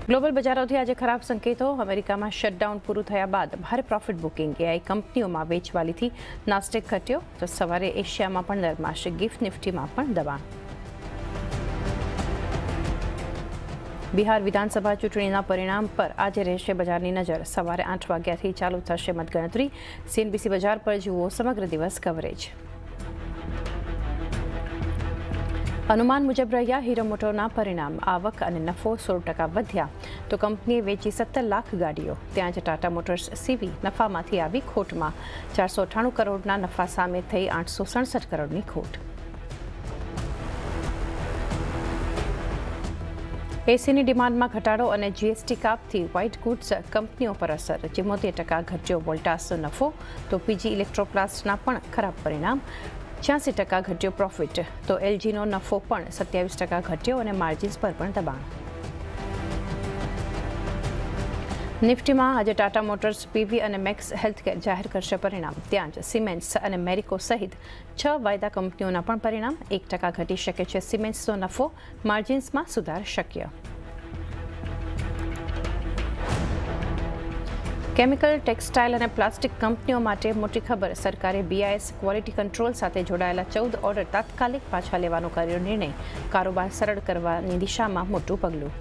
Global બજારોથી આજે ખરાબ સંકેતો। અમેરિકામાં શટડાઉન પૂરું થયા બાદ ભારે પ્રોફિટ બુકિંગ એઆઈ કંપનીઓમાં વેચવાલીથી નાસ્ટેક ઘટ્યો, તો સવારે એશિયામાં પણ નરમાશ। ગિફ્ટ નિફ્ટીમાં પણ દબાણ। બિહાર વિધાનસભા ચૂંટણીના પરિણામ પર આજે રહેશે બજારની નજર। સવારે 8 વાગ્યાથી ચાલુ થશે મતગણતરી। સીએનબીસી બજાર પર જુઓ સમગ્ર દિવસ કવરેજ। અનુમાન મુજબ રહ્યા હીરો મોટરના પરિણામ। આવક અને નફો 16% વધ્યા, તો કંપનીએ વેચી 17 લાખ ગાડીઓ। ત્યાં જ ટાટા મોટર્સ સીવી નફામાંથી આવી ખોટમાં। 498 કરોડના નફા સામે થઈ 867 કરોડની ખોટ। એસીની ડિમાન્ડમાં ઘટાડો અને જીએસટી કાપથી વ્હાઇટ ગુડ્સ કંપનીઓ પર અસર। 74% ઘટ્યો વોલ્ટાસનો નફો, તો પીજી ઇલેક્ટ્રોપ્લાસ્ટના પણ ખરાબ પરિણામ। 86% ઘટ્યો પ્રોફિટ, તો એલજીનો નફો પણ 27% ઘટ્યો અને માર્જિન્સ પર પણ દબાણ। નિફ્ટીમાં આજે ટાટા મોટર્સ, પીવી અને મેક્સ હેલ્થકેર જાહેર કરશે પરિણામ। ત્યાં જ સિમેન્ટ્સ અને મેરિકો સહિત 6 વાયદા કંપનીઓના પણ પરિણામ। 1% ઘટી શકે છે સિમેન્ટ્સનો નફો, માર્જિન્સમાં સુધાર શક્ય। કેમિકલ, ટેક્સટાઇલ અને પ્લાસ્ટિક કંપનીઓ માટે મોટી ખબર। સરકારે બીઆઈએસ ક્વોલિટી કંટ્રોલ સાથે જોડાયેલા 14 ઓર્ડર તાત્કાલિક પાછા લેવાનો કર્યો નિર્ણય। કારોબાર સરળ કરવાની દિશામાં મોટું પગલું।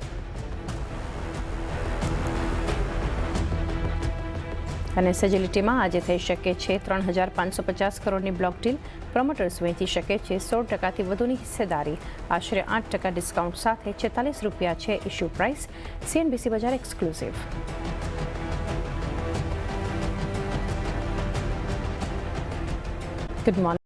અને સેજિલિટીમાં આજે થઈ શકે છે 3,550 કરોડની બ્લોક ડીલ। પ્રોમોટર્સ વેચી શકે છે 16%થી વધુની હિસ્સેદારી। આશરે 8% ડિસ્કાઉન્ટ સાથે 46 રૂપિયા છે ઇશ્યુ પ્રાઇસ। સીએનબીસી બજાર એક્સક્લુઝિવ। Good morning.